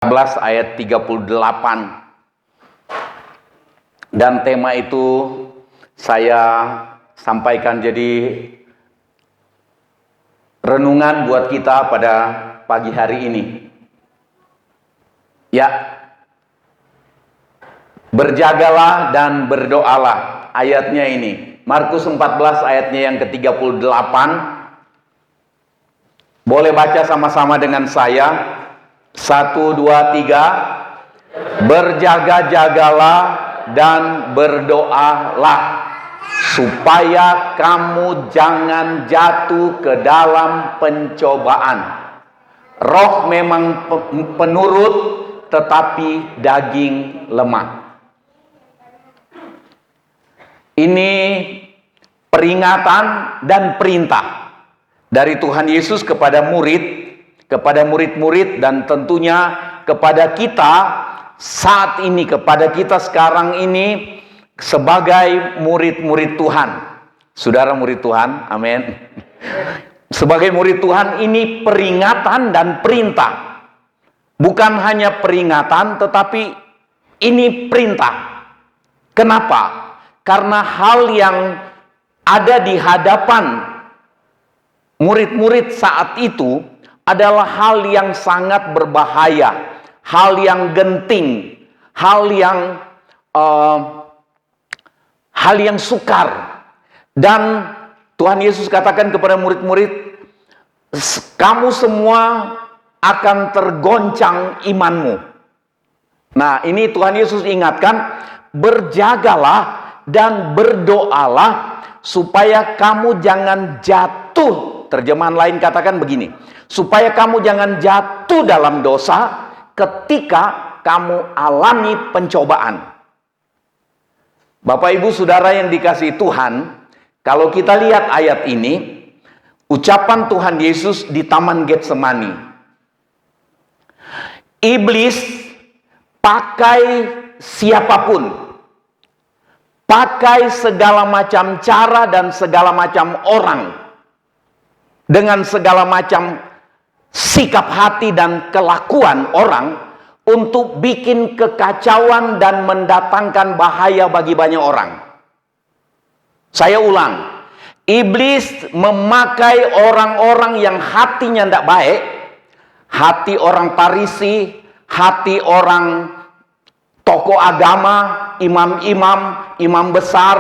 14 ayat 38. Dan tema itu saya sampaikan jadi renungan buat kita pada pagi hari ini. Ya, berjagalah dan berdoalah, ayatnya ini. Markus 14 ayatnya yang ke-38. Boleh baca sama-sama dengan saya. 1, 2, 3. Berjaga-jagalah dan berdoalah, supaya kamu jangan jatuh ke dalam pencobaan. Roh memang penurut, tetapi daging lemah. Ini peringatan dan perintah dari Tuhan Yesus kepada murid-murid dan tentunya kepada kita saat ini, kepada kita sekarang ini sebagai murid-murid Tuhan. Saudara murid Tuhan, amin. Sebagai murid Tuhan, ini peringatan dan perintah. Bukan hanya peringatan, tetapi ini perintah. Kenapa? Karena hal yang ada di hadapan murid-murid saat itu adalah hal yang sangat berbahaya, hal yang genting, hal yang sukar. Dan Tuhan Yesus katakan kepada murid-murid, kamu semua akan tergoncang imanmu. Nah, ini Tuhan Yesus ingatkan, berjagalah dan berdoalah supaya kamu jangan jatuh. Terjemahan lain katakan begini, supaya kamu jangan jatuh dalam dosa ketika kamu alami pencobaan. Bapak, Ibu, Saudara yang dikasihi Tuhan, kalau kita lihat ayat ini, ucapan Tuhan Yesus di Taman Getsemani. Iblis pakai siapapun, pakai segala macam cara dan segala macam orang, dengan segala macam sikap hati dan kelakuan orang untuk bikin kekacauan dan mendatangkan bahaya bagi banyak orang. Saya ulang, iblis memakai orang-orang yang hatinya tidak baik, hati orang Farisi, hati orang tokoh agama, imam besar,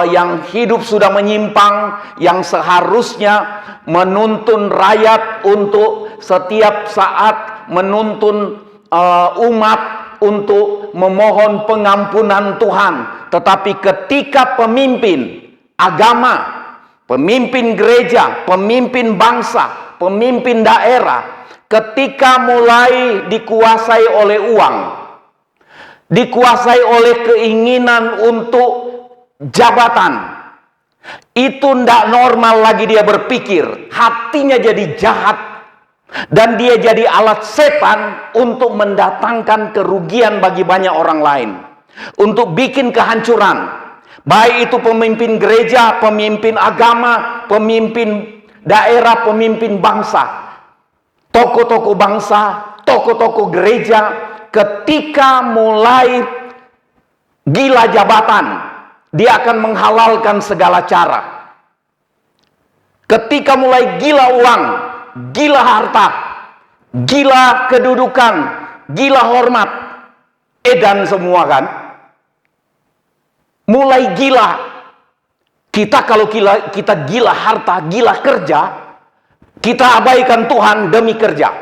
yang hidup sudah menyimpang, yang seharusnya menuntun rakyat untuk setiap saat menuntun umat untuk memohon pengampunan Tuhan. Tetapi ketika pemimpin agama, pemimpin gereja, pemimpin bangsa, pemimpin daerah, ketika mulai dikuasai oleh uang, dikuasai oleh keinginan untuk jabatan, itu tidak normal lagi dia berpikir, hatinya jadi jahat, dan dia jadi alat setan untuk mendatangkan kerugian bagi banyak orang lain, untuk bikin kehancuran. Baik itu pemimpin gereja, pemimpin agama, pemimpin daerah, pemimpin bangsa, tokoh-tokoh bangsa, tokoh-tokoh gereja, ketika mulai gila jabatan, dia akan menghalalkan segala cara. Ketika mulai gila uang, gila harta, gila kedudukan, gila hormat, edan semua kan. Mulai gila. Kita kalau kita gila harta, gila kerja, kita abaikan Tuhan demi kerja.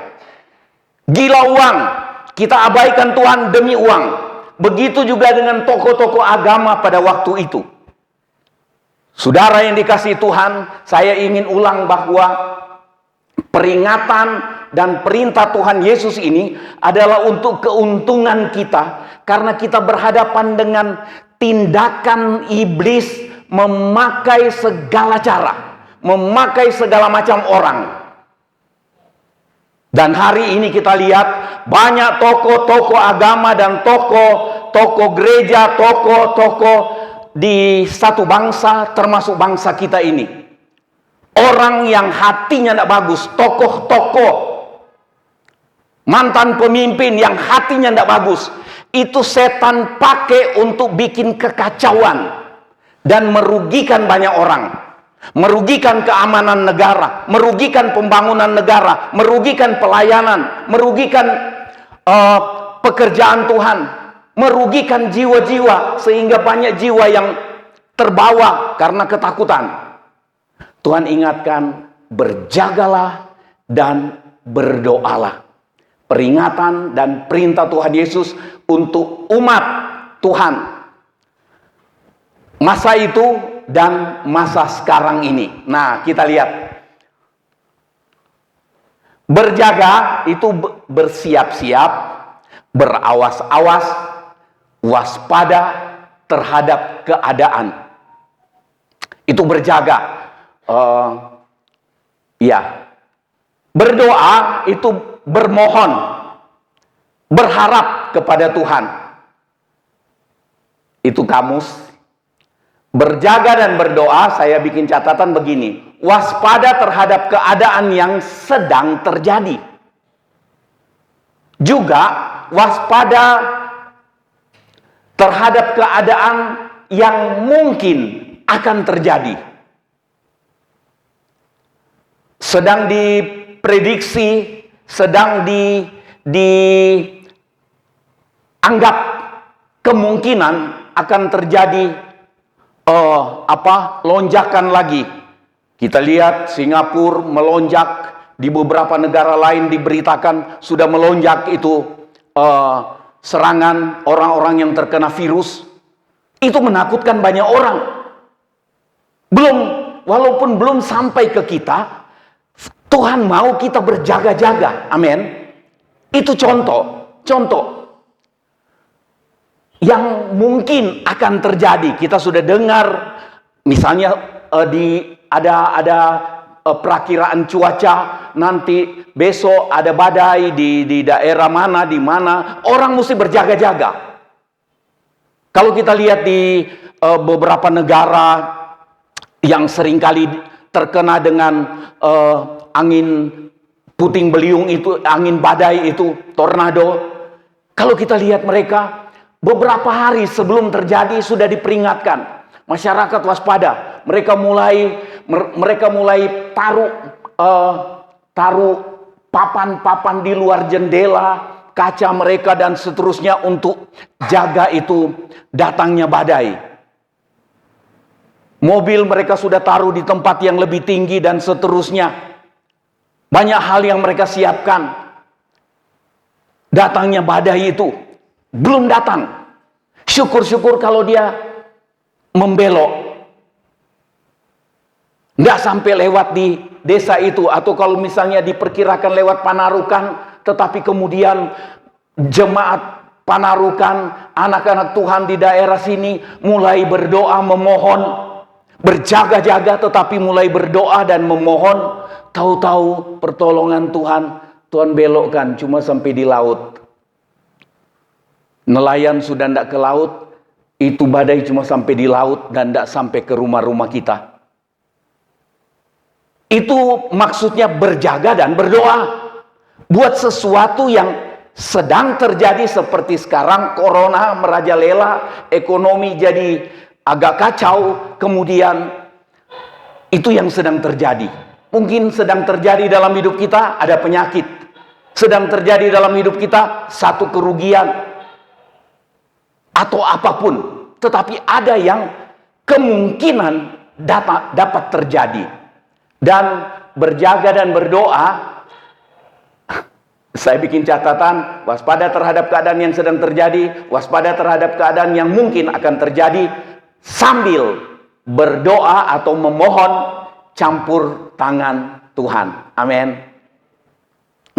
Gila uang, kita abaikan Tuhan demi uang. Begitu juga dengan tokoh-tokoh agama pada waktu itu. Saudara yang dikasihi Tuhan, saya ingin ulang bahwa peringatan dan perintah Tuhan Yesus ini adalah untuk keuntungan kita, karena kita berhadapan dengan tindakan iblis memakai segala cara, memakai segala macam orang. Dan hari ini kita lihat banyak tokoh-tokoh agama dan tokoh gereja, tokoh-tokoh di satu bangsa, termasuk bangsa kita ini. Orang yang hatinya tidak bagus, tokoh-tokoh mantan pemimpin yang hatinya tidak bagus. Itu setan pakai untuk bikin kekacauan dan merugikan banyak orang. Merugikan keamanan negara, merugikan pembangunan negara, merugikan pelayanan, merugikan pekerjaan Tuhan, merugikan jiwa-jiwa, sehingga banyak jiwa yang terbawa karena ketakutan. Tuhan ingatkan, berjagalah dan berdoalah. Peringatan dan perintah Tuhan Yesus untuk umat Tuhan masa itu dan masa sekarang ini. Nah, kita lihat. Berjaga itu bersiap-siap, berawas-awas, waspada terhadap keadaan. Itu berjaga. Berdoa itu bermohon, berharap kepada Tuhan. Itu kamus. Berjaga dan berdoa, saya bikin catatan begini. Waspada terhadap keadaan yang sedang terjadi. Juga waspada terhadap keadaan yang mungkin akan terjadi. Sedang diprediksi, sedang dianggap kemungkinan akan terjadi lonjakan lagi. Kita lihat Singapura melonjak, di beberapa negara lain diberitakan sudah melonjak itu serangan orang-orang yang terkena virus. Itu menakutkan banyak orang. Walaupun belum sampai ke kita, Tuhan mau kita berjaga-jaga. Amin. Itu contoh yang mungkin akan terjadi. Kita sudah dengar misalnya ada perakiraan cuaca, nanti besok ada badai di daerah mana, di mana, orang mesti berjaga-jaga. Kalau kita lihat di beberapa negara yang seringkali terkena dengan angin puting beliung itu, angin badai itu, tornado. Kalau kita lihat mereka, beberapa hari sebelum terjadi sudah diperingatkan. Masyarakat waspada. Mereka mulai taruh papan-papan di luar jendela, kaca mereka dan seterusnya untuk jaga itu datangnya badai. Mobil mereka sudah taruh di tempat yang lebih tinggi dan seterusnya. Banyak hal yang mereka siapkan. Datangnya badai itu belum datang. Syukur-syukur kalau dia membelok. Nggak sampai lewat di desa itu. Atau kalau misalnya diperkirakan lewat Panarukan, tetapi kemudian jemaat Panarukan, anak-anak Tuhan di daerah sini mulai berdoa, memohon, berjaga-jaga, tetapi mulai berdoa dan memohon. Tahu-tahu pertolongan Tuhan belokkan cuma sampai di laut. Nelayan sudah tidak ke laut, itu badai cuma sampai di laut dan tidak sampai ke rumah-rumah kita. Itu maksudnya berjaga dan berdoa. Buat sesuatu yang sedang terjadi seperti sekarang, corona merajalela, ekonomi jadi agak kacau, kemudian itu yang sedang terjadi. Mungkin sedang terjadi dalam hidup kita ada penyakit. Sedang terjadi dalam hidup kita satu kerugian. Atau apapun, tetapi ada yang kemungkinan dapat terjadi. Dan berjaga dan berdoa, saya bikin catatan, waspada terhadap keadaan yang sedang terjadi, waspada terhadap keadaan yang mungkin akan terjadi, sambil berdoa atau memohon campur tangan Tuhan. Amin.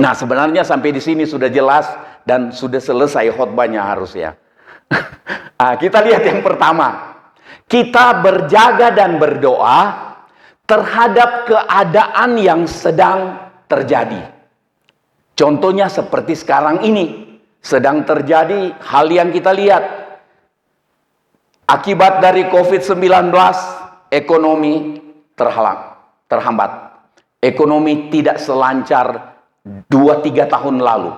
Nah, sebenarnya sampai di sini sudah jelas dan sudah selesai khotbahnya harusnya. Kita lihat yang pertama. Kita berjaga dan berdoa terhadap keadaan yang sedang terjadi. Contohnya seperti sekarang ini. Sedang terjadi hal yang kita lihat. Akibat dari COVID-19, ekonomi terhambat. Ekonomi tidak selancar 2-3 tahun lalu.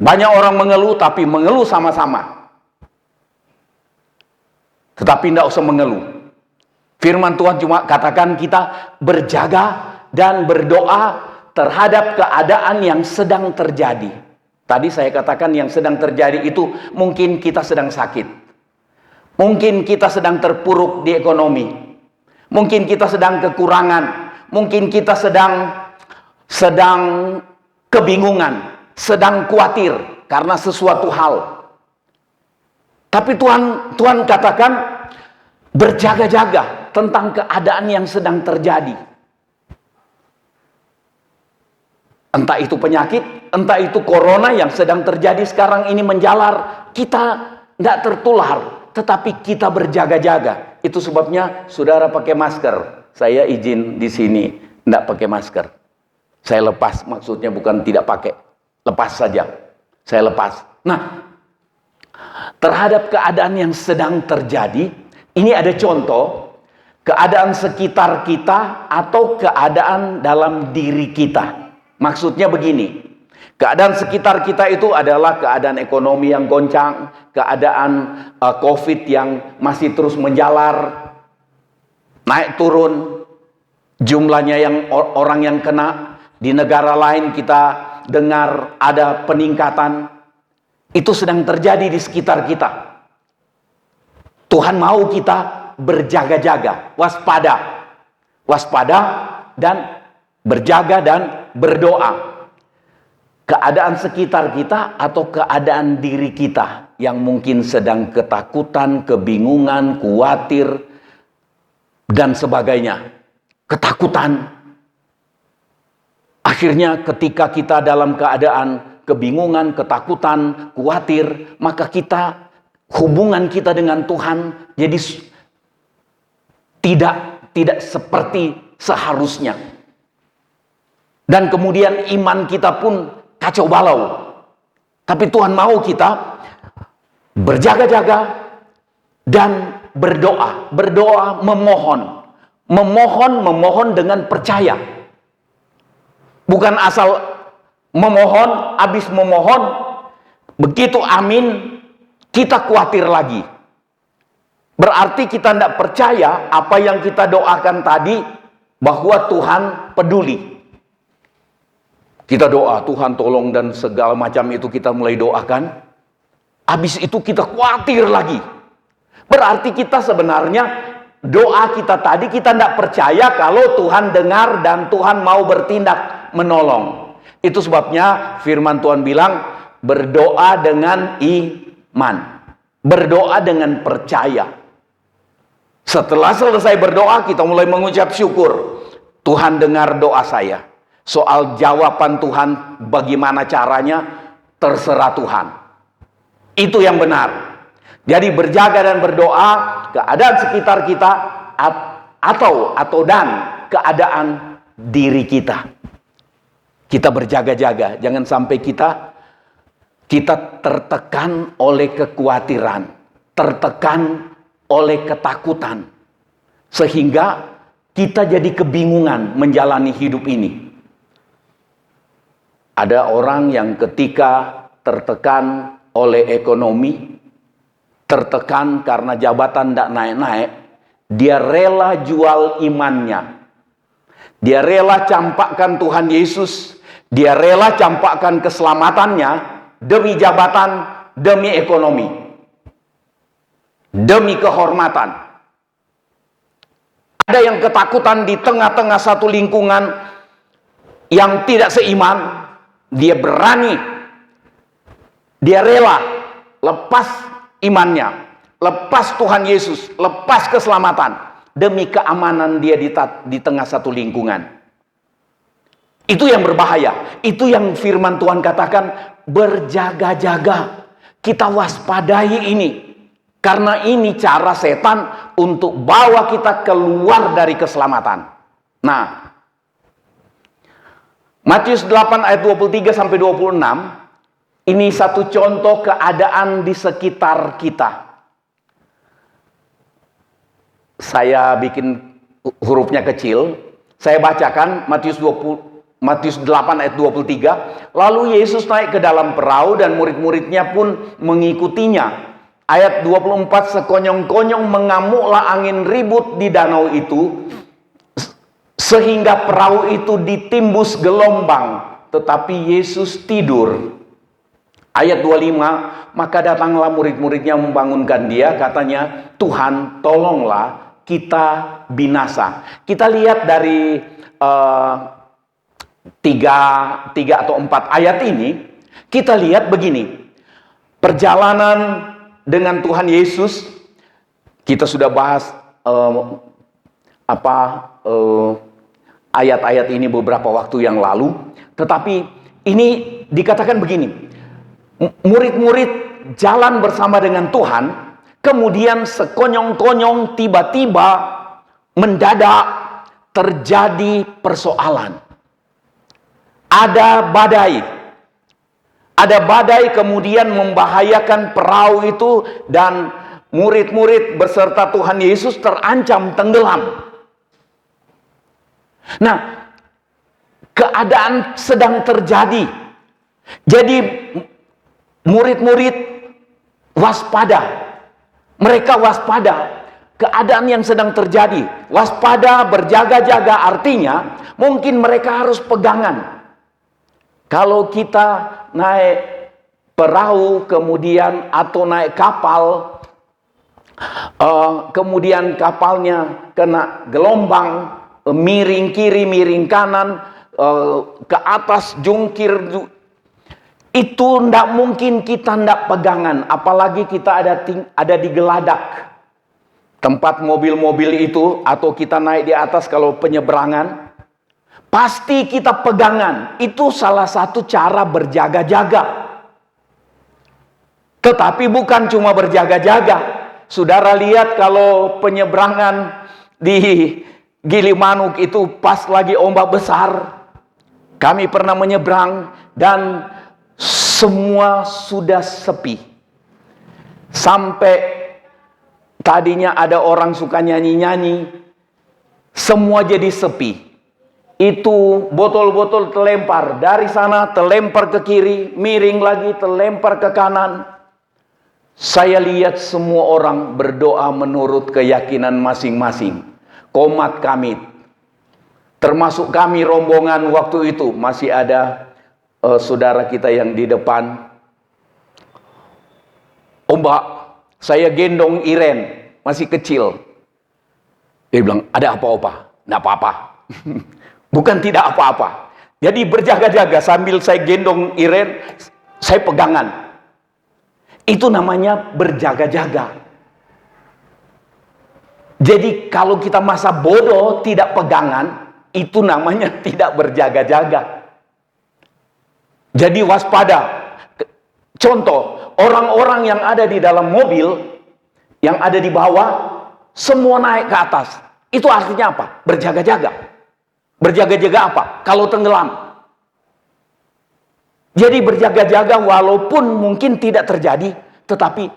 Banyak orang mengeluh, tapi mengeluh sama-sama. Tetapi tidak usah mengeluh. Firman Tuhan cuma katakan kita berjaga dan berdoa terhadap keadaan yang sedang terjadi. Tadi saya katakan yang sedang terjadi itu mungkin kita sedang sakit. Mungkin kita sedang terpuruk di ekonomi. Mungkin kita sedang kekurangan. Mungkin kita sedang kebingungan, sedang khawatir karena sesuatu hal. Tapi Tuhan katakan berjaga-jaga tentang keadaan yang sedang terjadi. Entah itu penyakit, entah itu corona yang sedang terjadi sekarang ini menjalar. Kita tidak tertular, tetapi kita berjaga-jaga. Itu sebabnya saudara pakai masker. Saya izin di sini tidak pakai masker. Saya lepas, maksudnya bukan tidak pakai. Lepas saja. Saya lepas. Nah, terhadap keadaan yang sedang terjadi, ini ada contoh keadaan sekitar kita atau keadaan dalam diri kita. Maksudnya begini, keadaan sekitar kita itu adalah keadaan ekonomi yang goncang, keadaan COVID yang masih terus menjalar, naik turun, jumlahnya yang orang yang kena. Di negara lain kita dengar ada peningkatan. Itu sedang terjadi di sekitar kita. Tuhan mau kita berjaga-jaga, waspada. Waspada dan berjaga dan berdoa. Keadaan sekitar kita atau keadaan diri kita yang mungkin sedang ketakutan, kebingungan, khawatir, dan sebagainya. Ketakutan. Akhirnya ketika kita dalam keadaan kebingungan, ketakutan, khawatir, maka hubungan kita dengan Tuhan jadi tidak seperti seharusnya. Dan kemudian iman kita pun kacau balau. Tapi Tuhan mau kita berjaga-jaga dan berdoa. Berdoa memohon. Memohon dengan percaya. Bukan asal memohon, habis memohon, begitu amin, kita khawatir lagi. Berarti kita tidak percaya apa yang kita doakan tadi, bahwa Tuhan peduli. Kita doa, Tuhan tolong dan segala macam itu kita mulai doakan. Habis itu kita khawatir lagi. Berarti kita sebenarnya doa kita tadi kita tidak percaya kalau Tuhan dengar dan Tuhan mau bertindak menolong. Itu sebabnya firman Tuhan bilang berdoa dengan iman. Berdoa dengan percaya. Setelah selesai berdoa kita mulai mengucap syukur. Tuhan dengar doa saya. Soal jawaban Tuhan bagaimana caranya terserah Tuhan. Itu yang benar. Jadi berjaga dan berdoa keadaan sekitar kita atau dan keadaan diri kita. Kita berjaga-jaga, jangan sampai kita tertekan oleh kekhawatiran, tertekan oleh ketakutan, sehingga kita jadi kebingungan menjalani hidup ini. Ada orang yang ketika tertekan oleh ekonomi, tertekan karena jabatan tidak naik-naik, dia rela jual imannya. Dia rela campakkan Tuhan Yesus. Dia rela campakkan keselamatannya demi jabatan, demi ekonomi, demi kehormatan. Ada yang ketakutan di tengah-tengah satu lingkungan yang tidak seiman. Dia berani, dia rela lepas imannya, lepas Tuhan Yesus, lepas keselamatan demi keamanan dia di tengah satu lingkungan. Itu yang berbahaya. Itu yang firman Tuhan katakan, berjaga-jaga. Kita waspadai ini. Karena ini cara setan untuk bawa kita keluar dari keselamatan. Nah, Matius 8 ayat 23 sampai 26, ini satu contoh keadaan di sekitar kita. Saya bikin hurufnya kecil. Saya bacakan Matius Matius 8 ayat 23. Lalu Yesus naik ke dalam perahu dan murid-muridnya pun mengikutinya. Ayat 24, sekonyong-konyong mengamuklah angin ribut di danau itu, sehingga perahu itu ditimbus gelombang, tetapi Yesus tidur. Ayat 25, maka datanglah murid-muridnya membangunkan dia, katanya, Tuhan tolonglah, kita binasa. Kita lihat dari tiga atau 4 ayat ini, kita lihat begini, perjalanan dengan Tuhan Yesus. Kita sudah bahas ayat-ayat ini beberapa waktu yang lalu. Tetapi ini dikatakan begini, murid-murid jalan bersama dengan Tuhan, kemudian sekonyong-konyong tiba-tiba mendadak terjadi persoalan. Ada badai kemudian membahayakan perahu itu, dan murid-murid beserta Tuhan Yesus terancam tenggelam. Nah, keadaan sedang terjadi. Jadi murid-murid waspada. Mereka waspada. Keadaan yang sedang terjadi. Waspada, berjaga-jaga, artinya mungkin mereka harus pegangan. Kalau kita naik perahu kemudian atau naik kapal, kemudian kapalnya kena gelombang, miring kiri, miring kanan, ke atas, jungkir, itu tidak mungkin kita tidak pegangan. Apalagi kita ada di geladak tempat mobil-mobil itu, atau kita naik di atas kalau penyeberangan. Pasti kita pegangan. Itu salah satu cara berjaga-jaga. Tetapi bukan cuma berjaga-jaga. Saudara lihat kalau penyeberangan di Gilimanuk itu pas lagi ombak besar. Kami pernah menyeberang dan semua sudah sepi. Sampai tadinya ada orang suka nyanyi-nyanyi, semua jadi sepi. Itu botol-botol terlempar dari sana, terlempar ke kiri, miring lagi, terlempar ke kanan. Saya lihat semua orang berdoa menurut keyakinan masing-masing. Komat kamit. Termasuk kami rombongan waktu itu. Masih ada saudara kita yang di depan. Mbak, saya gendong Iren, masih kecil. Dia bilang, ada apa-apa? Nggak apa-apa. Bukan tidak apa-apa. Jadi berjaga-jaga sambil saya gendong Iren, saya pegangan. Itu namanya berjaga-jaga. Jadi kalau kita masa bodoh tidak pegangan, itu namanya tidak berjaga-jaga. Jadi waspada. Contoh, orang-orang yang ada di dalam mobil, yang ada di bawah, semua naik ke atas. Itu artinya apa? Berjaga-jaga. Berjaga-jaga apa? Kalau tenggelam. Jadi berjaga-jaga walaupun mungkin tidak terjadi, tetapi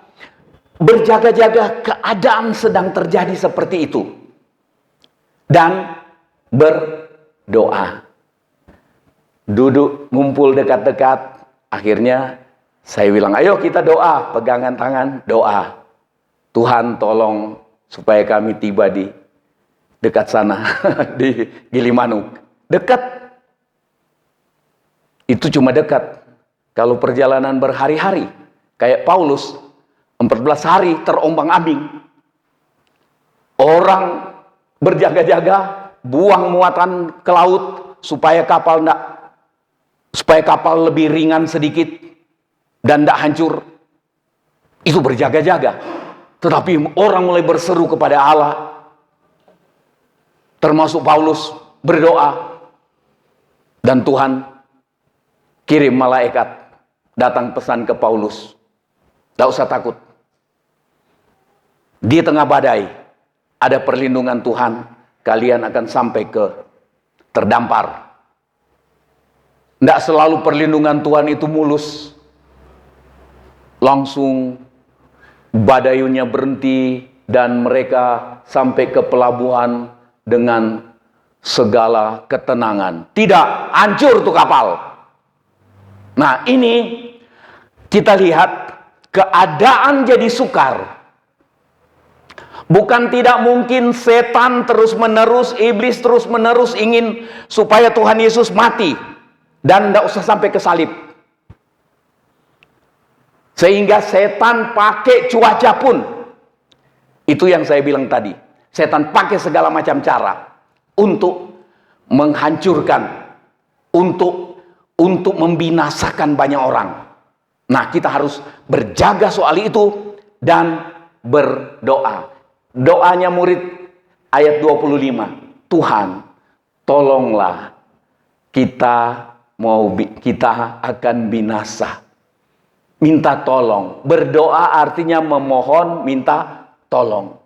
berjaga-jaga keadaan sedang terjadi seperti itu. Dan berdoa. Duduk, ngumpul dekat-dekat. Akhirnya saya bilang, ayo kita doa, pegangan tangan, doa. Tuhan tolong supaya kami tiba di dekat sana, di Gilimanuk. Dekat. Itu cuma dekat. Kalau perjalanan berhari-hari, kayak Paulus, 14 hari terombang-ambing. Orang berjaga-jaga, buang muatan ke laut, supaya kapal lebih ringan sedikit, dan tidak hancur. Itu berjaga-jaga. Tetapi orang mulai berseru kepada Allah. Termasuk Paulus berdoa. Dan Tuhan kirim malaikat datang pesan ke Paulus. Tidak usah takut. Di tengah badai ada perlindungan Tuhan. Kalian akan sampai ke terdampar. Tidak selalu perlindungan Tuhan itu mulus. Langsung badayunya berhenti dan mereka sampai ke pelabuhan dengan segala ketenangan. Tidak, hancur tuh kapal. Nah, ini kita lihat keadaan jadi sukar. Bukan tidak mungkin setan terus-menerus, iblis terus-menerus ingin supaya Tuhan Yesus mati dan tidak usah sampai ke salib. Sehingga setan pakai cuaca pun. Itu yang saya bilang tadi. Setan pakai segala macam cara untuk menghancurkan, untuk membinasakan banyak orang. Nah, kita harus berjaga soal itu dan berdoa. Doanya murid ayat 25. Tuhan, tolonglah, kita akan binasa. Minta tolong. Berdoa artinya memohon, minta tolong.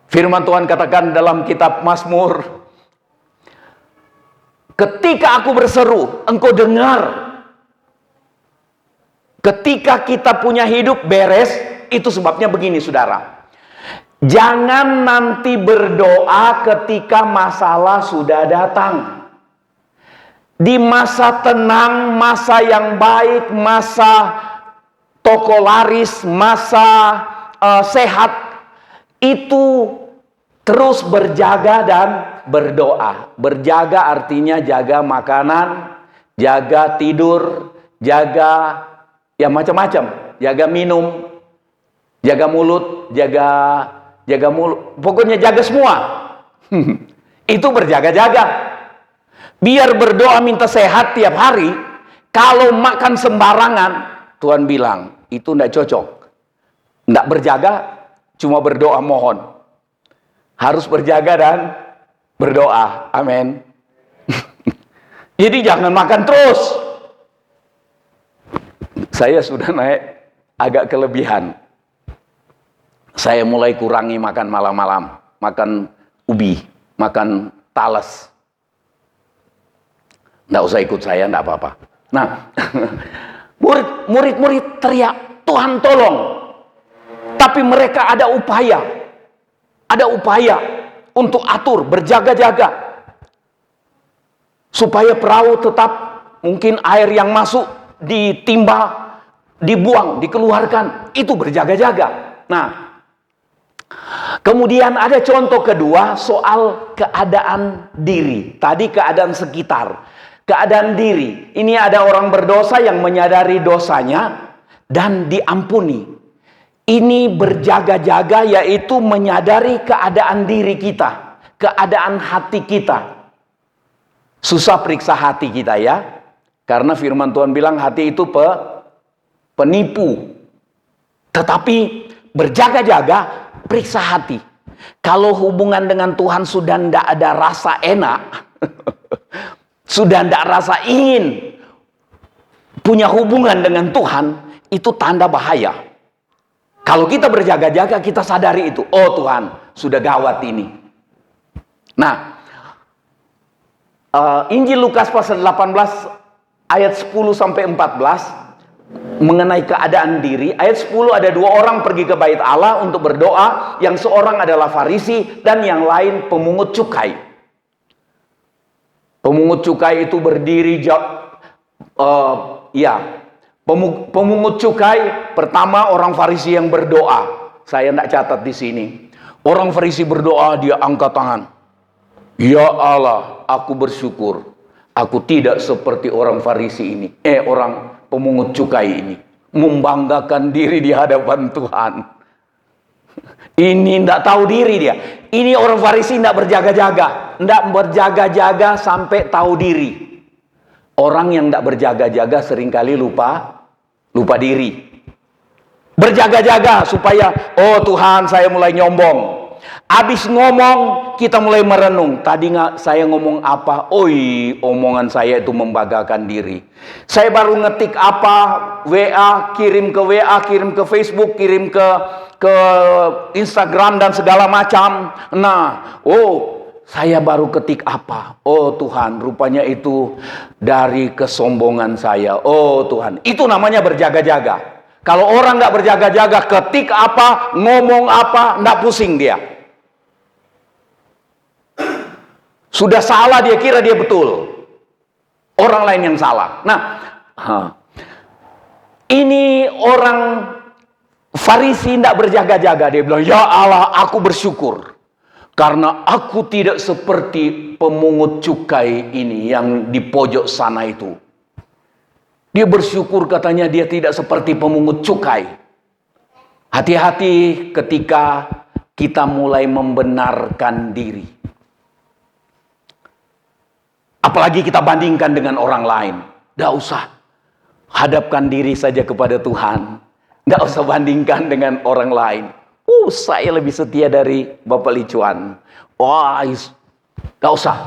Firman Tuhan katakan dalam kitab Mazmur, ketika aku berseru, engkau dengar. Ketika kita punya hidup beres, itu sebabnya begini saudara. Jangan nanti berdoa ketika masalah sudah datang. Di masa tenang, masa yang baik, masa toko laris, masa sehat, itu terus berjaga dan berdoa. Berjaga artinya jaga makanan, jaga tidur, jaga ya macam-macam, jaga minum, jaga mulut, jaga mulut, pokoknya jaga semua. Itu berjaga-jaga. Biar berdoa minta sehat tiap hari. Kalau makan sembarangan, Tuhan bilang itu tidak cocok. Tidak berjaga, cuma berdoa mohon. Harus berjaga dan berdoa. Amin. Jadi jangan makan terus. Saya sudah naik agak kelebihan. Saya mulai kurangi makan malam-malam. Makan ubi, makan talas. Nggak usah ikut saya, nggak apa-apa. Nah, murid-murid teriak, Tuhan tolong. Tapi mereka ada upaya untuk atur, berjaga-jaga. Supaya perahu tetap, mungkin air yang masuk ditimba, dibuang, dikeluarkan. Itu berjaga-jaga. Nah, kemudian ada contoh kedua soal keadaan diri. Tadi keadaan sekitar. Keadaan diri. Ini ada orang berdosa yang menyadari dosanya dan diampuni. Ini berjaga-jaga yaitu menyadari keadaan diri kita. Keadaan hati kita. Susah periksa hati kita ya. Karena firman Tuhan bilang hati itu penipu. Tetapi berjaga-jaga periksa hati. Kalau hubungan dengan Tuhan sudah tidak ada rasa enak. Sudah tidak rasa ingin punya hubungan dengan Tuhan, itu tanda bahaya. Kalau kita berjaga-jaga, kita sadari itu. Oh Tuhan, sudah gawat ini. Nah, Injil Lukas pasal 18 ayat 10-14 mengenai keadaan diri. Ayat 10 ada dua orang pergi ke bait Allah untuk berdoa. Yang seorang adalah Farisi dan yang lain pemungut cukai. Pemungut cukai itu berdiri pemungut cukai pertama orang Farisi yang berdoa. Saya tidak catat di sini. Orang Farisi berdoa, dia angkat tangan. Ya Allah, aku bersyukur. Aku tidak seperti orang Farisi ini. Orang pemungut cukai ini. Membanggakan diri di hadapan Tuhan. Ini tidak tahu diri dia. Ini orang Farisi tidak berjaga-jaga. Tidak berjaga-jaga sampai tahu diri. Orang yang tidak berjaga-jaga seringkali lupa diri. Berjaga-jaga supaya, oh Tuhan saya mulai nyombong. Habis ngomong, kita mulai merenung. Tadi saya ngomong apa? Omongan saya itu membanggakan diri. Saya baru ngetik apa, WA, kirim ke WA, kirim ke Facebook, kirim ke Instagram dan segala macam. Nah, saya baru ketik apa? Oh Tuhan, rupanya itu dari kesombongan saya. Oh Tuhan, itu namanya berjaga-jaga. Kalau orang nggak berjaga-jaga, ketik apa, ngomong apa, nggak pusing dia. Sudah salah dia kira dia betul. Orang lain yang salah. Nah, ini orang Farisi tidak berjaga-jaga. Dia bilang, ya Allah, aku bersyukur. Karena aku tidak seperti pemungut cukai ini yang di pojok sana itu. Dia bersyukur katanya dia tidak seperti pemungut cukai. Hati-hati ketika kita mulai membenarkan diri. Apalagi kita bandingkan dengan orang lain. Tidak usah. Hadapkan diri saja kepada Tuhan. Tidak usah bandingkan dengan orang lain. Saya lebih setia dari Bapak Licuan. Wah, tidak usah.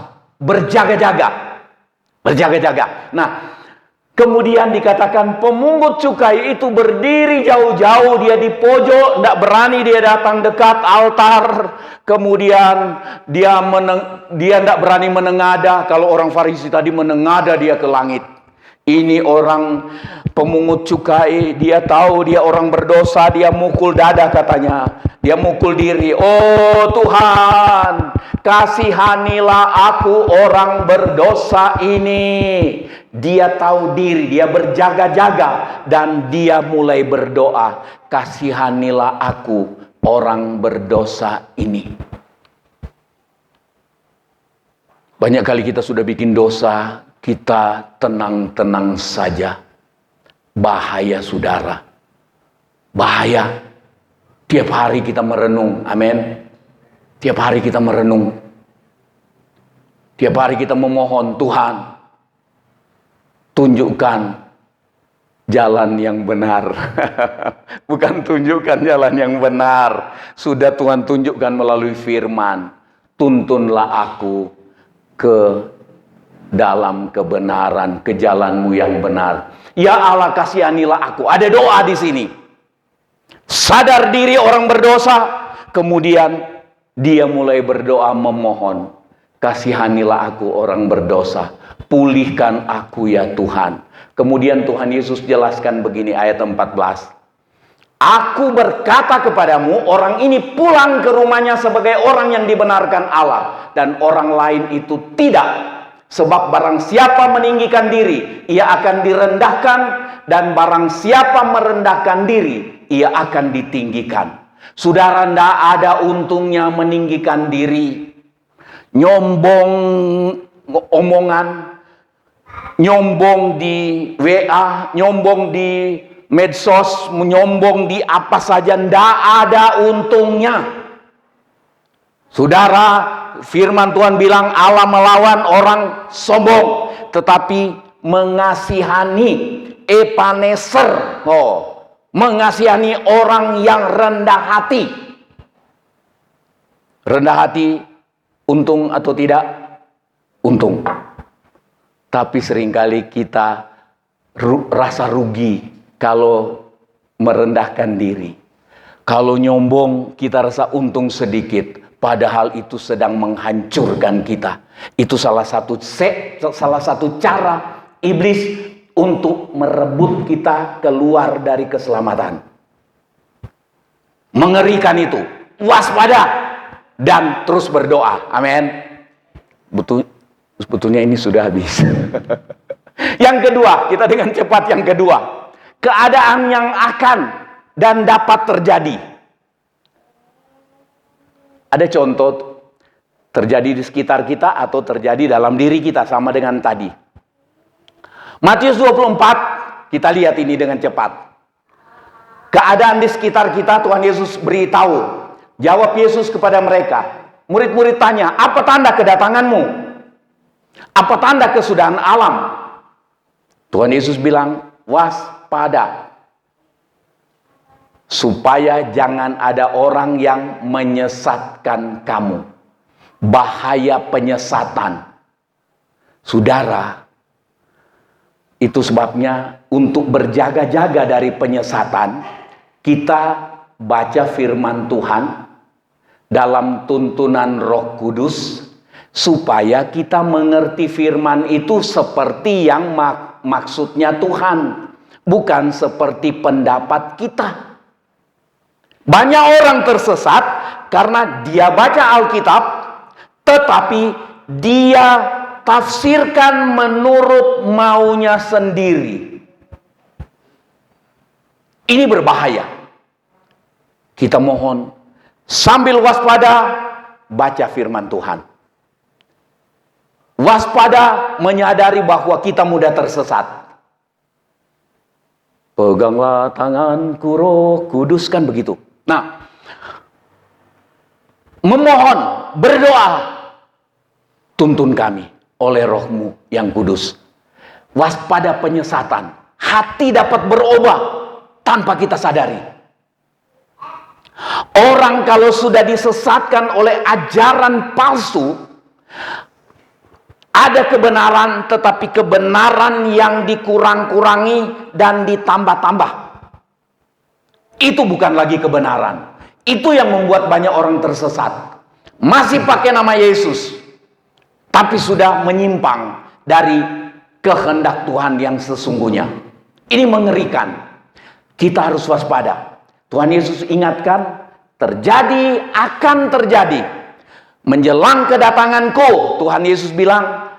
Berjaga-jaga. Berjaga-jaga. Nah, kemudian dikatakan pemungut cukai itu berdiri jauh-jauh. Dia di pojok. Tidak berani dia datang dekat altar. Kemudian dia tidak berani menengadah. Kalau orang Farisi tadi menengadah dia ke langit. Ini orang pemungut cukai, dia tahu dia orang berdosa, dia mukul dada katanya. Dia mukul diri. Oh Tuhan, kasihanilah aku orang berdosa ini. Dia tahu diri, dia berjaga-jaga. Dan dia mulai berdoa, kasihanilah aku orang berdosa ini. Banyak kali kita sudah bikin dosa, kita tenang-tenang saja. Bahaya saudara. Bahaya. Tiap hari kita merenung. Amin. Tiap hari kita merenung. Tiap hari kita memohon, Tuhan, tunjukkan jalan yang benar. Bukan tunjukkan jalan yang benar. Sudah Tuhan tunjukkan melalui firman. Tuntunlah aku ke dalam kebenaran, ke jalanmu yang benar. Ya Allah, kasihanilah aku. Ada doa di sini. Sadar diri orang berdosa. Kemudian dia mulai berdoa memohon. Kasihanilah aku orang berdosa. Pulihkan aku ya Tuhan. Kemudian Tuhan Yesus jelaskan begini ayat 14. Aku berkata kepadamu, orang ini pulang ke rumahnya sebagai orang yang dibenarkan Allah. Dan orang lain itu tidak. Sebab barang siapa meninggikan diri, ia akan direndahkan. Dan barang siapa merendahkan diri, ia akan ditinggikan. Saudara, tidak ada untungnya meninggikan diri. Nyombong omongan, nyombong di WA, nyombong di medsos, menyombong di apa saja, tidak ada untungnya. Saudara, firman Tuhan bilang Allah melawan orang sombong, tetapi mengasihani epaneser, mengasihani orang yang rendah hati. Rendah hati, untung atau tidak? Untung. Tapi seringkali kita rasa rugi kalau merendahkan diri. Kalau nyombong kita rasa untung sedikit. Padahal itu sedang menghancurkan kita. Itu salah satu cara iblis untuk merebut kita keluar dari keselamatan. Mengerikan itu. Waspada dan terus berdoa. Amin. Sebetulnya ini sudah habis. Yang kedua, kita dengan cepat yang kedua. Keadaan yang akan dan dapat terjadi. Ada contoh terjadi di sekitar kita atau terjadi dalam diri kita sama dengan tadi. Matius 24, kita lihat ini dengan cepat. Keadaan di sekitar kita Tuhan Yesus beritahu. Jawab Yesus kepada mereka. Murid-murid tanya, apa tanda kedatanganmu? Apa tanda kesudahan alam? Tuhan Yesus bilang, waspada. Supaya jangan ada orang yang menyesatkan kamu. Bahaya penyesatan. Saudara, itu sebabnya untuk berjaga-jaga dari penyesatan, kita baca firman Tuhan dalam tuntunan Roh Kudus, supaya kita mengerti firman itu seperti yang maksudnya Tuhan, bukan seperti pendapat kita. Banyak orang tersesat karena dia baca Alkitab, tetapi dia tafsirkan menurut maunya sendiri. Ini berbahaya. Kita mohon sambil waspada, baca firman Tuhan. Waspada menyadari bahwa kita mudah tersesat. Peganglah tanganku Roh Kudus, kan begitu. Nah, memohon, berdoa, tuntun kami oleh Roh-Mu yang kudus. Waspada penyesatan. Hati dapat berubah tanpa kita sadari. Orang kalau sudah disesatkan oleh ajaran palsu, ada kebenaran, tetapi kebenaran yang dikurang-kurangi dan ditambah-tambah. Itu bukan lagi kebenaran. Itu yang membuat banyak orang tersesat. Masih pakai nama Yesus, tapi sudah menyimpang dari kehendak Tuhan yang sesungguhnya. Ini mengerikan. Kita harus waspada. Tuhan Yesus ingatkan, terjadi akan terjadi. Menjelang kedatanganku, Tuhan Yesus bilang,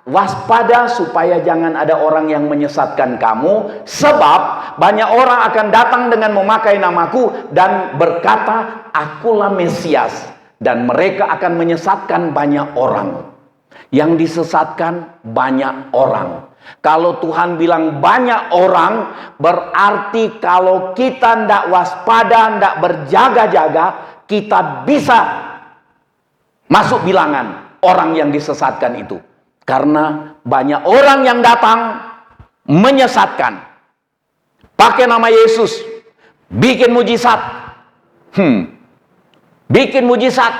waspada supaya jangan ada orang yang menyesatkan kamu, sebab banyak orang akan datang dengan memakai namaku dan berkata, akulah Mesias, dan mereka akan menyesatkan banyak orang. Yang disesatkan banyak orang. Kalau Tuhan bilang banyak orang, berarti kalau kita tidak waspada, tidak berjaga-jaga, kita bisa masuk bilangan orang yang disesatkan itu. Karena banyak orang yang datang menyesatkan. Pakai nama Yesus, bikin mujizat. Bikin mujizat,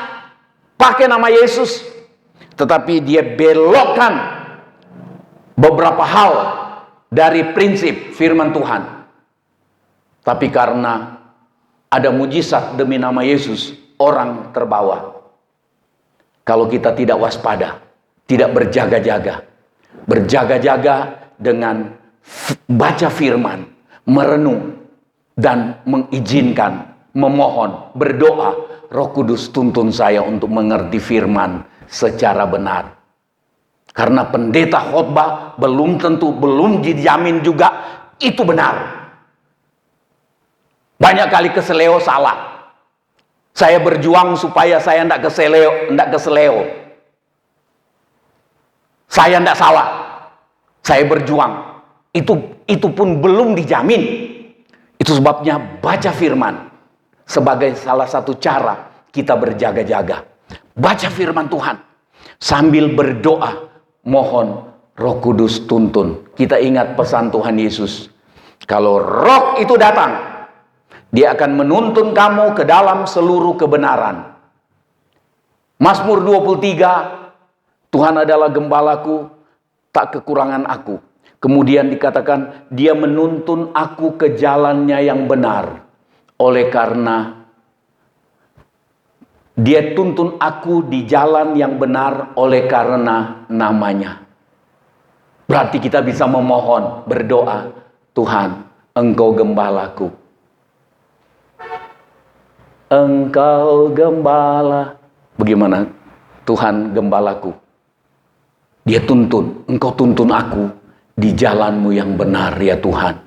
pakai nama Yesus. Tetapi dia belokkan beberapa hal dari prinsip firman Tuhan. Tapi karena ada mujizat demi nama Yesus, orang terbawa. Kalau kita tidak waspada, tidak berjaga-jaga. Berjaga-jaga dengan baca firman, merenung, dan mengizinkan, memohon, berdoa, Roh Kudus tuntun saya untuk mengerti firman secara benar. Karena pendeta khotbah belum tentu, belum dijamin juga itu benar. Banyak kali keseleo salah. Saya berjuang supaya saya tidak keseleo. Saya tidak salah. Saya berjuang. Itu pun belum dijamin. Itu sebabnya baca firman sebagai salah satu cara kita berjaga-jaga. Baca firman Tuhan sambil berdoa. Mohon Roh Kudus tuntun. Kita ingat pesan Tuhan Yesus. Kalau Roh itu datang, dia akan menuntun kamu ke dalam seluruh kebenaran. Mazmur 23, Tuhan adalah gembalaku, tak kekurangan aku. Kemudian dikatakan, dia menuntun aku ke jalannya yang benar. Oleh karena dia tuntun aku di jalan yang benar oleh karena namanya. Berarti kita bisa memohon, berdoa, Tuhan, Engkau gembalaku. Engkau gembala. Bagaimana Tuhan gembalaku? Dia tuntun, Engkau tuntun aku di jalanmu yang benar ya Tuhan.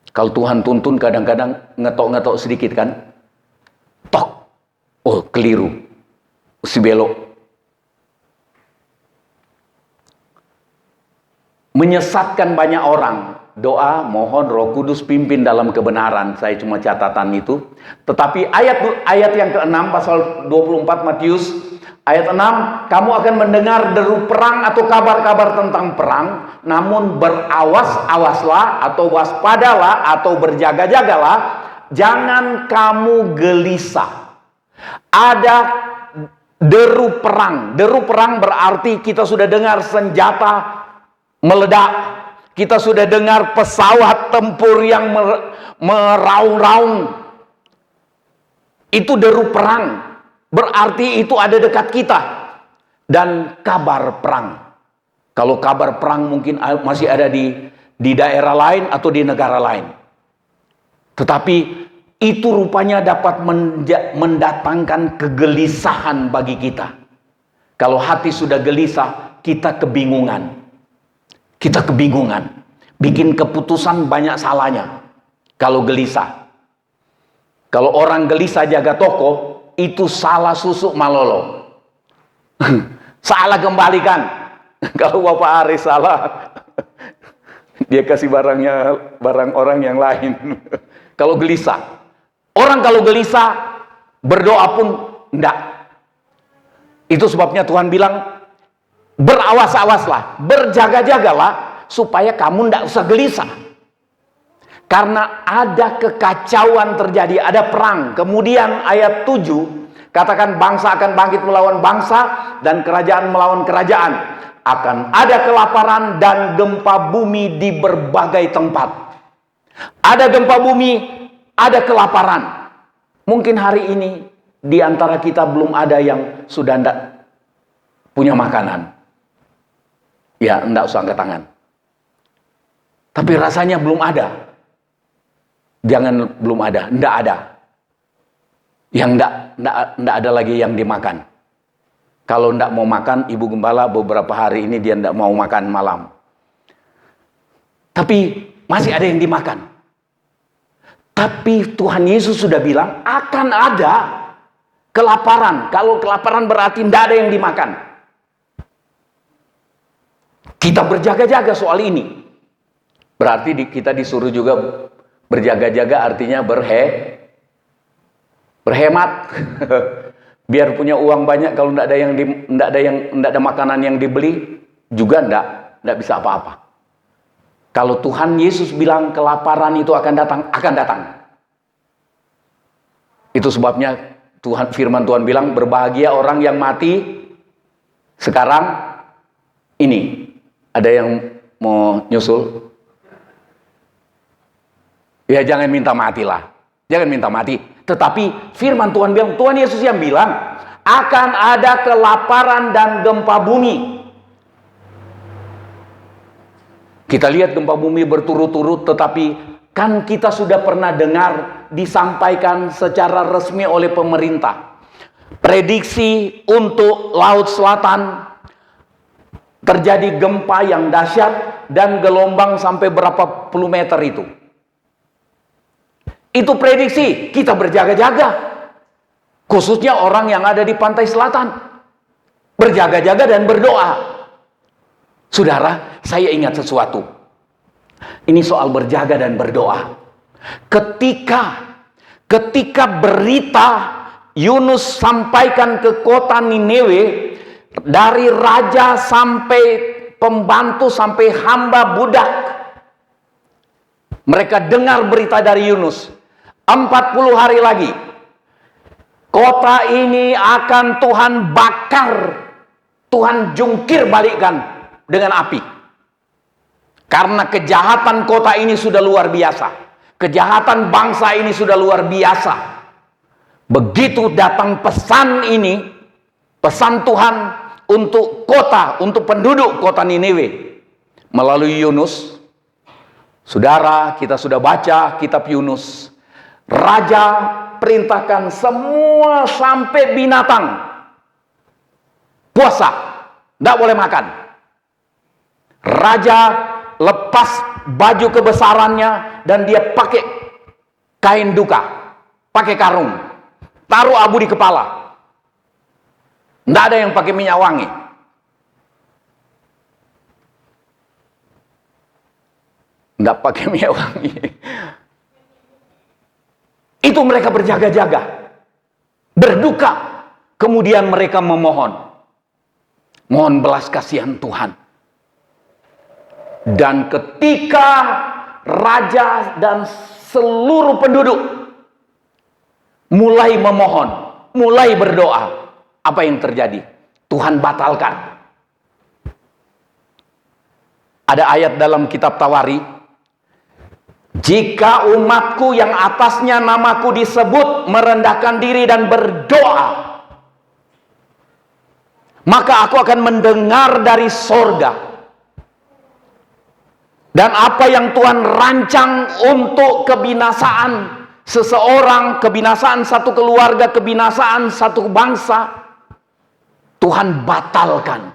Kalau Tuhan tuntun kadang-kadang ngetok-ngetok sedikit kan? Tok. Oh, keliru. Si belok. Menyesatkan banyak orang. Doa, mohon Roh Kudus pimpin dalam kebenaran. Saya cuma catatan itu. Tetapi ayat yang ke-6 pasal 24 Matius ayat 6, kamu akan mendengar deru perang atau kabar-kabar tentang perang, namun berawas-awaslah atau waspadalah atau berjaga-jagalah, jangan kamu gelisah. Ada deru perang. Deru perang berarti kita sudah dengar senjata meledak. Kita sudah dengar pesawat tempur yang meraung-raung. Itu deru perang. Berarti itu ada dekat kita. Dan kabar perang. Kalau kabar perang mungkin masih ada di daerah lain atau di negara lain. Tetapi itu rupanya dapat mendatangkan kegelisahan bagi kita. Kalau hati sudah gelisah, kita kebingungan. Kita kebingungan. Bikin keputusan banyak salahnya. Kalau gelisah. Kalau orang gelisah jaga toko, itu salah susuk malolo. Salah kembalikan. Kalau Bapak Aris salah, dia kasih barang orang yang lain. Kalau gelisah. Orang kalau gelisah, berdoa pun enggak. Itu sebabnya Tuhan bilang, berawas-awaslah, berjaga-jagalah, supaya kamu enggak usah gelisah. Karena ada kekacauan terjadi, ada perang. Kemudian ayat 7, katakan bangsa akan bangkit melawan bangsa, dan kerajaan melawan kerajaan. Akan ada kelaparan dan gempa bumi di berbagai tempat. Ada gempa bumi, ada kelaparan. Mungkin hari ini di antara kita belum ada yang sudah tidak punya makanan. Ya, tidak usah angkat tangan. Tapi rasanya belum ada. Jangan belum ada, tidak ada. Yang tidak ada lagi yang dimakan. Kalau tidak mau makan, Ibu Gembala beberapa hari ini dia tidak mau makan malam. Tapi masih ada yang dimakan. Tapi Tuhan Yesus sudah bilang akan ada kelaparan. Kalau kelaparan berarti tidak ada yang dimakan. Kita berjaga-jaga soal ini. Berarti kita disuruh juga berjaga-jaga, artinya berhemat. Biar punya uang banyak, kalau tidak ada makanan yang dibeli juga tidak bisa apa-apa. Kalau Tuhan Yesus bilang kelaparan itu akan datang. Itu sebabnya firman Tuhan bilang berbahagia orang yang mati sekarang ini. Ada yang mau nyusul? Ya jangan minta matilah. Jangan minta mati. Tetapi firman Tuhan bilang, Tuhan Yesus yang bilang akan ada kelaparan dan gempa bumi. Kita lihat gempa bumi berturut-turut, tetapi kan kita sudah pernah dengar disampaikan secara resmi oleh pemerintah. Prediksi untuk Laut Selatan terjadi gempa yang dahsyat dan gelombang sampai berapa puluh meter itu. Itu prediksi, kita berjaga-jaga. Khususnya orang yang ada di pantai selatan. Berjaga-jaga dan berdoa. Saudara, saya ingat sesuatu. Ini soal berjaga dan berdoa. Ketika berita Yunus sampaikan ke kota Nineve, dari raja sampai pembantu sampai hamba budak, mereka dengar berita dari Yunus. 40 hari lagi kota ini akan Tuhan bakar, Tuhan jungkir balikkan dengan api. Karena kejahatan kota ini sudah luar biasa. Kejahatan bangsa ini sudah luar biasa. Begitu datang pesan ini, pesan Tuhan untuk kota, untuk penduduk kota Nineve melalui Yunus. Saudara, kita sudah baca kitab Yunus. Raja perintahkan semua sampai binatang puasa, tidak boleh makan. Raja lepas baju kebesarannya dan dia pakai kain duka, pakai karung, taruh abu di kepala. Tidak ada yang pakai minyak wangi. Tidak pakai minyak wangi. Itu mereka berjaga-jaga, berduka. Kemudian mereka memohon, mohon belas kasihan Tuhan. Dan ketika raja dan seluruh penduduk mulai memohon, mulai berdoa, apa yang terjadi? Tuhan batalkan. Ada ayat dalam kitab Tawari, jika umatku yang atasnya namaku disebut merendahkan diri dan berdoa, maka aku akan mendengar dari sorga. Dan apa yang Tuhan rancang untuk kebinasaan seseorang, kebinasaan satu keluarga, kebinasaan satu bangsa, Tuhan batalkan.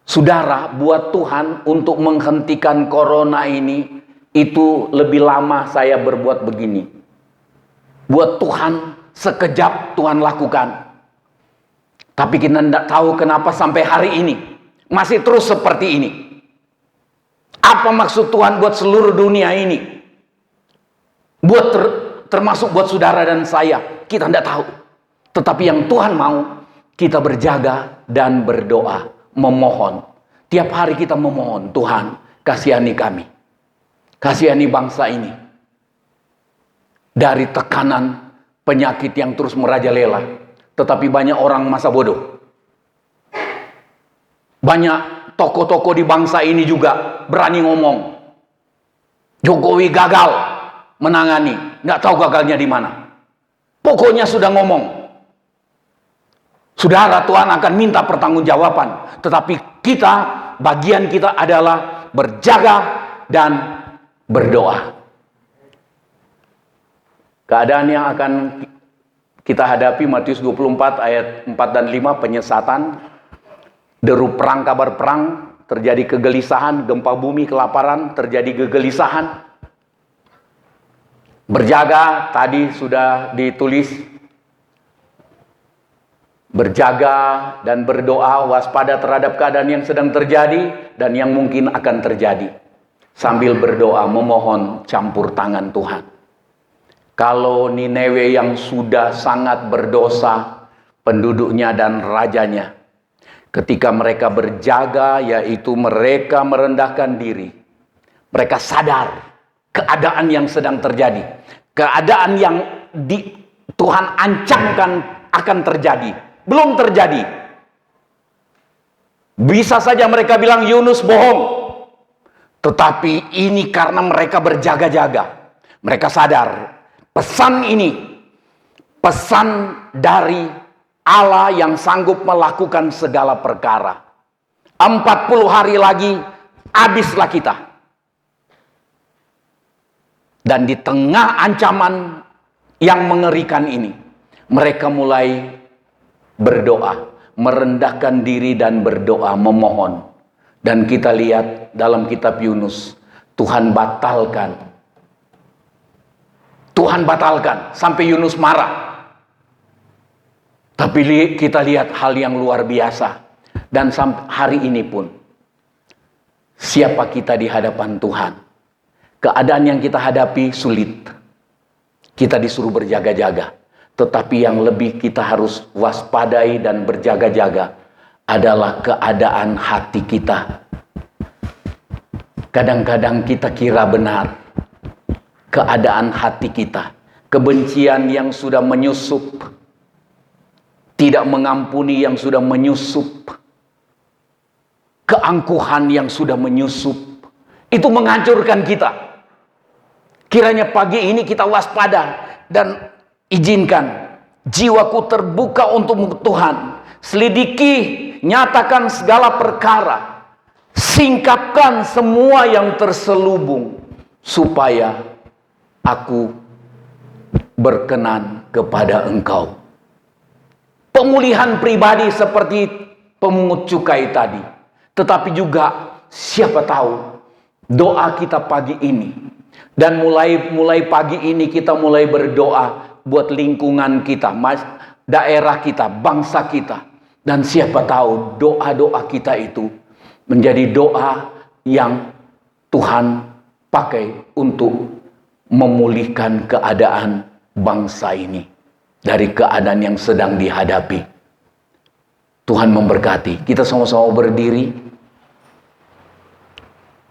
Saudara, buat Tuhan untuk menghentikan corona ini, itu lebih lama saya berbuat begini. Buat Tuhan, sekejap Tuhan lakukan. Tapi kita tidak tahu kenapa sampai hari ini masih terus seperti ini. Apa maksud Tuhan buat seluruh dunia ini? Buat termasuk buat saudara dan saya, kita tidak tahu. Tetapi yang Tuhan mau, kita berjaga dan berdoa, memohon. Tiap hari kita memohon, Tuhan, kasihani kami. Kasihani bangsa ini. Dari tekanan penyakit yang terus merajalela. Tetapi banyak orang masa bodoh. Banyak tokoh-tokoh di bangsa ini juga berani ngomong. Jokowi gagal menangani, nggak tahu gagalnya di mana. Pokoknya sudah ngomong. Saudara, Tuhan akan minta pertanggungjawaban. Tetapi kita, bagian kita adalah berjaga dan berdoa. Keadaan yang akan kita hadapi, Matius 24 ayat 4 dan 5, penyesatan, deru perang, kabar perang, terjadi kegelisahan, gempa bumi, kelaparan, terjadi kegelisahan. Berjaga, tadi sudah ditulis, berjaga dan berdoa, waspada terhadap keadaan yang sedang terjadi dan yang mungkin akan terjadi. Sambil berdoa, memohon campur tangan Tuhan. Kalau Nineve yang sudah sangat berdosa, penduduknya dan rajanya, ketika mereka berjaga, yaitu mereka merendahkan diri, mereka sadar keadaan yang sedang terjadi, keadaan yang Tuhan ancamkan akan terjadi, belum terjadi. Bisa saja mereka bilang Yunus bohong, tetapi ini karena mereka berjaga-jaga. Mereka sadar pesan ini, pesan dari Allah yang sanggup melakukan segala perkara. 40 hari lagi habislah kita. Dan di tengah ancaman yang mengerikan ini, mereka mulai berdoa, merendahkan diri dan berdoa, memohon. Dan kita lihat dalam kitab Yunus, Tuhan batalkan. Tuhan batalkan sampai Yunus marah. Tapi kita lihat hal yang luar biasa. Dan sampai hari ini pun, siapa kita di hadapan Tuhan? Keadaan yang kita hadapi sulit. Kita disuruh berjaga-jaga. Tetapi yang lebih kita harus waspadai dan berjaga-jaga adalah keadaan hati kita. Kadang-kadang kita kira benar keadaan hati kita. Kebencian yang sudah menyusup, tidak mengampuni yang sudah menyusup, keangkuhan yang sudah menyusup, itu menghancurkan kita. Kiranya pagi ini kita waspada dan izinkan jiwaku terbuka untuk Tuhan. Selidiki, nyatakan segala perkara, singkapkan semua yang terselubung, supaya aku berkenan kepada Engkau. Pemulihan pribadi seperti pemungut cukai tadi. Tetapi juga siapa tahu doa kita pagi ini. Dan mulai pagi ini kita mulai berdoa buat lingkungan kita, daerah kita, bangsa kita. Dan siapa tahu doa-doa kita itu menjadi doa yang Tuhan pakai untuk memulihkan keadaan bangsa ini dari keadaan yang sedang dihadapi. Tuhan memberkati. Kita sama-sama berdiri.